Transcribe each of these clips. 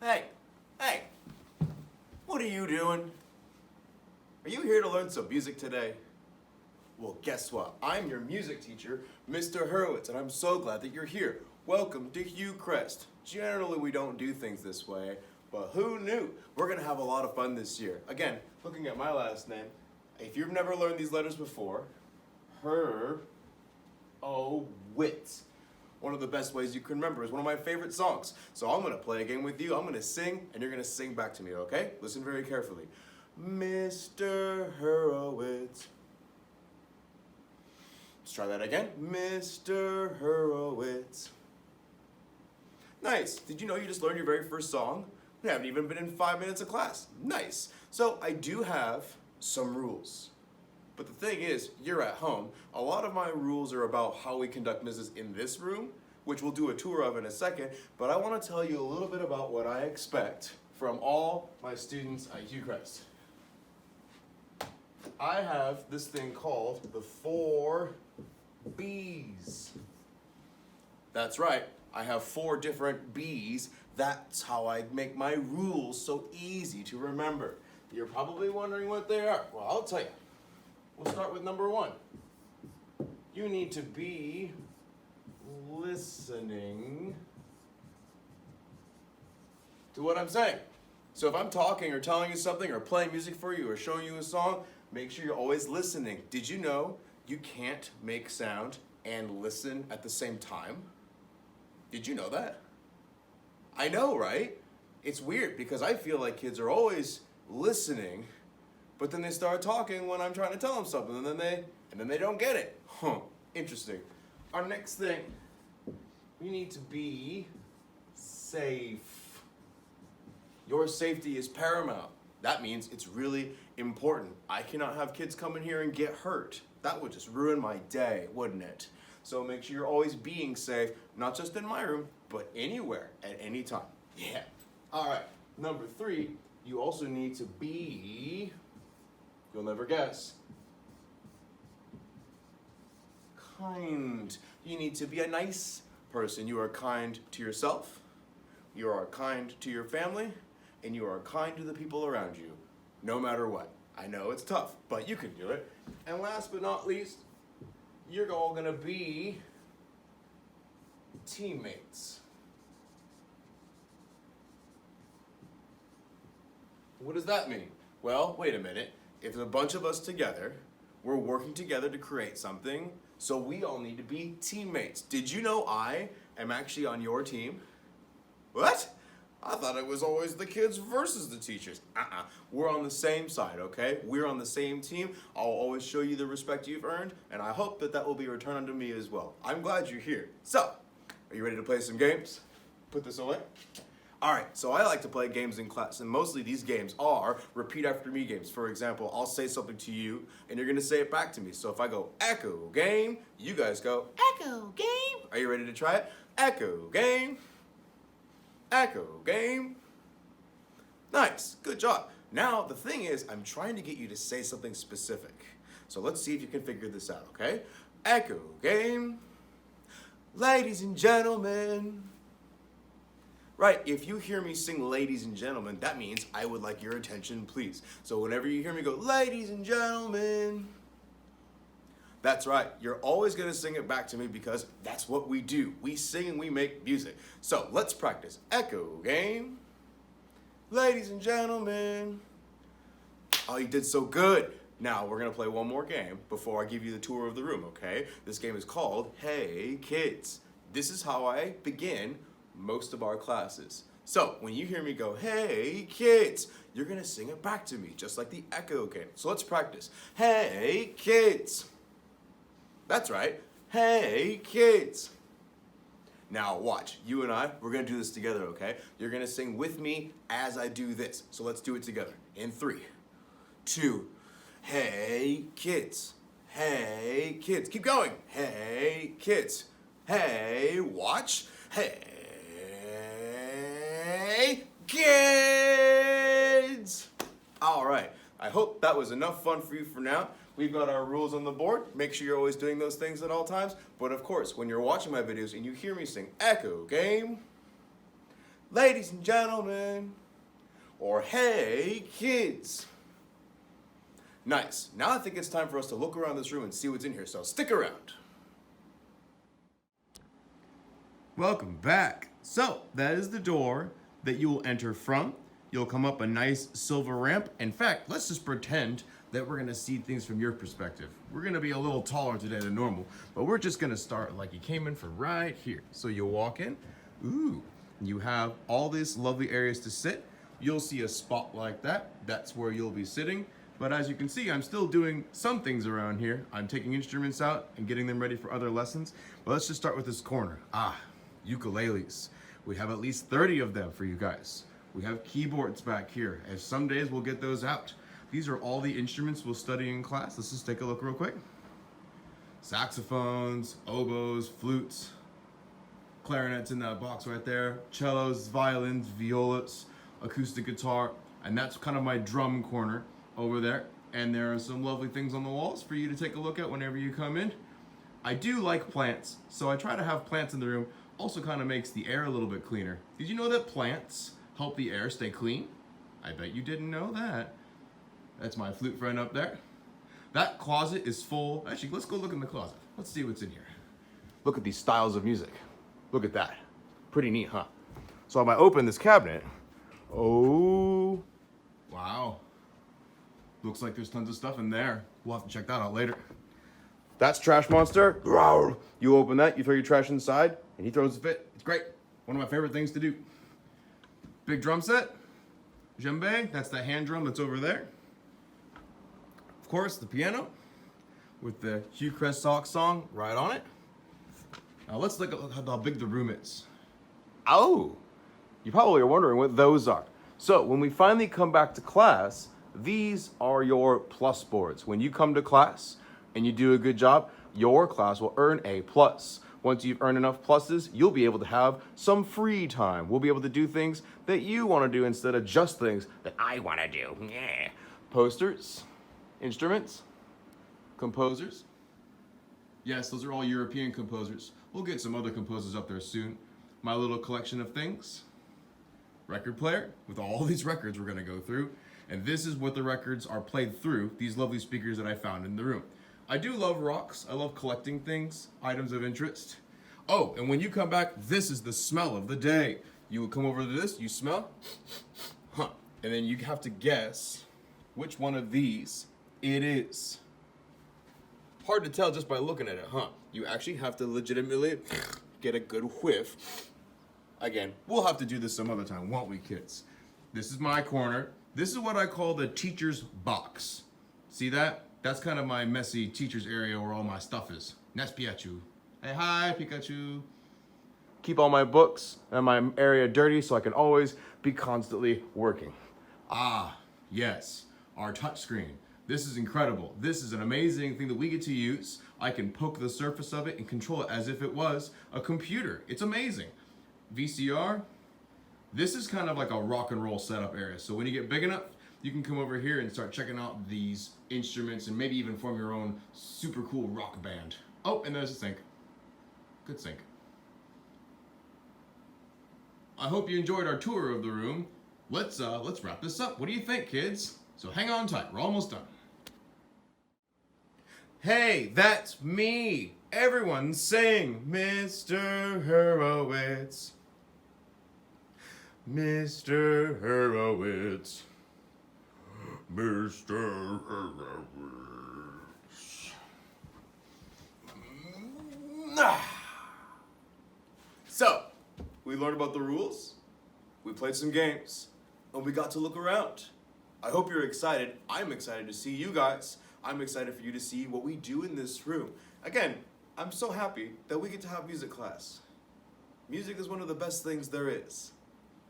Hey, hey, what are you doing? Are you here to learn some music today? Well, guess what? I'm your music teacher, Mr. Hurwitz, and I'm so glad that you're here. Welcome to Hucrest. Generally, we don't do things this way, but who knew? We're gonna have a lot of fun this year. Again, looking at my last name, if you've never learned these letters before, Hurwitz. One of the best ways you can remember is one of my favorite songs. So I'm gonna play a game with you. I'm gonna sing, and you're gonna sing back to me, okay? Listen very carefully. Mr. Hurwitz. Let's try that again. Mr. Hurwitz. Nice. Did you know you just learned your very first song? We haven't even been in 5 minutes of class. Nice. So I do have some rules. But the thing is, you're at home. A lot of my rules are about how we conduct business in this room, which we'll do a tour of in a second, but I want to tell you a little bit about what I expect from all my students at Hucrest. I have this thing called the 4 B's. That's right, I have 4 different B's. That's how I make my rules so easy to remember. You're probably wondering what they are. Well, I'll tell you. We'll start with number 1. You need to be listening to what I'm saying. So if I'm talking or telling you something or playing music for you or showing you a song, make sure you're always listening. Did you know you can't make sound and listen at the same time? Did you know that? I know, right? It's weird because I feel like kids are always listening, but then they start talking when I'm trying to tell them something, and then they don't get it. Huh, interesting. Our next thing, we need to be safe. Your safety is paramount. That means it's really important. I cannot have kids come in here and get hurt. That would just ruin my day, wouldn't it? So make sure you're always being safe, not just in my room, but anywhere, at any time. Yeah. All right, number 3, you also need to be, you'll never guess, kind. You need to be a nice person. You are kind to yourself, you are kind to your family, and you are kind to the people around you, no matter what. I know it's tough, but you can do it. And last but not least, you're all gonna be teammates. What does that mean? Well, wait a minute. If a bunch of us together, we're working together to create something, so we all need to be teammates. Did you know I am actually on your team? What? I thought it was always the kids versus the teachers. We're on the same side, okay? We're on the same team. I'll always show you the respect you've earned, and I hope that that will be returned unto me as well. I'm glad you're here. So, are you ready to play some games? Put this away. All right, so I like to play games in class, and mostly these games are repeat after me games. For example, I'll say something to you, and you're gonna say it back to me. So if I go, echo game, you guys go, echo game. Are you ready to try it? Echo game. Echo game. Nice, good job. Now, the thing is, I'm trying to get you to say something specific. So let's see if you can figure this out, okay? Echo game. Ladies and gentlemen. Right, if you hear me sing ladies and gentlemen, that means I would like your attention, please. So whenever you hear me go, ladies and gentlemen, that's right, you're always gonna sing it back to me because that's what we do. We sing and we make music. So let's practice. Echo game. Ladies and gentlemen. Oh, you did so good. Now we're gonna play one more game before I give you the tour of the room, okay? This game is called Hey Kids. This is how I begin most of our classes. So when you hear me go, hey kids, you're gonna sing it back to me, just like the echo game. So let's practice. Hey kids. That's right. Hey kids. Now watch, you and I, we're gonna do this together, okay? You're gonna sing with me as I do this. So let's do it together. In 3, 2, hey kids. Hey kids. Keep going. Hey kids. Hey, watch. Hey kids. All right. I hope that was enough fun for you for now. We've got our rules on the board. Make sure you're always doing those things at all times. But of course, when you're watching my videos and you hear me sing echo game, ladies and gentlemen, or hey, kids. Nice. Now I think it's time for us to look around this room and see what's in here, so stick around. Welcome back. So, that is the door that you will enter from. You'll come up a nice silver ramp. In fact, let's just pretend that we're gonna see things from your perspective. We're gonna be a little taller today than normal, but we're just gonna start like you came in from right here. So you'll walk in, ooh, you have all these lovely areas to sit. You'll see a spot like that. That's where you'll be sitting. But as you can see, I'm still doing some things around here. I'm taking instruments out and getting them ready for other lessons. But let's just start with this corner. Ukuleles. We have at least 30 of them for you guys. We have keyboards back here, and some days we'll get those out. These are all the instruments we'll study in class. Let's just take a look real quick. Saxophones, oboes, flutes, clarinets in that box right there, cellos, violins, violas, acoustic guitar, and that's kind of my drum corner over there. And there are some lovely things on the walls for you to take a look at whenever you come in. I do like plants, so I try to have plants in the room. Also kind of makes the air a little bit cleaner. Did you know that plants help the air stay clean? I bet you didn't know that. That's my flute friend up there. That closet is full. Actually, let's go look in the closet. Let's see what's in here. Look at these styles of music. Look at that. Pretty neat, huh? So if I open this cabinet, oh, wow. Looks like there's tons of stuff in there. We'll have to check that out later. That's Trash Monster. You open that, you throw your trash inside, and he throws a fit. It's great. One of my favorite things to do. Big drum set. Djembe, that's the hand drum that's over there. Of course, the piano with the Hucrest song right on it. Now let's look at how big the room is. Oh, you probably are wondering what those are. So when we finally come back to class, these are your plus boards. When you come to class and you do a good job, your class will earn a plus. Once you've earned enough pluses, you'll be able to have some free time. We'll be able to do things that you want to do instead of just things that I want to do. Yeah. Posters, instruments, composers. Yes, those are all European composers. We'll get some other composers up there soon. My little collection of things. Record player with all these records we're going to go through. And this is what the records are played through, these lovely speakers that I found in the room. I do love rocks. I love collecting things, items of interest. Oh, and when you come back, this is the smell of the day. You will come over to this, you smell, and then you have to guess which one of these it is. Hard to tell just by looking at it, huh? You actually have to legitimately get a good whiff. Again, we'll have to do this some other time, won't we, kids? This is my corner. This is what I call the teacher's box. See that? That's kind of my messy teacher's area where all my stuff is. That's Pikachu. Hey, hi, Pikachu. Keep all my books and my area dirty so I can always be constantly working. Ah, yes, our touchscreen. This is incredible. This is an amazing thing that we get to use. I can poke the surface of it and control it as if it was a computer. It's amazing. VCR. This is kind of like a rock and roll setup area. So when you get big enough, you can come over here and start checking out these instruments and maybe even form your own super cool rock band. Oh, and there's a sink. Good sink. I hope you enjoyed our tour of the room. Let's wrap this up. What do you think, kids? So hang on tight. We're almost done. Hey, that's me. Everyone sing, Mr. Horowitz. Mr. Horowitz. Mr. Horowitz. So, we learned about the rules, we played some games, and we got to look around. I hope you're excited. I'm excited to see you guys. I'm excited for you to see what we do in this room. Again, I'm so happy that we get to have music class. Music is one of the best things there is.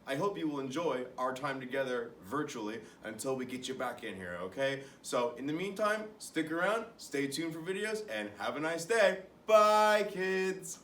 I hope you will enjoy our time together virtually until we get you back in here, okay? So in the meantime, stick around, stay tuned for videos, and have a nice day. Bye, kids.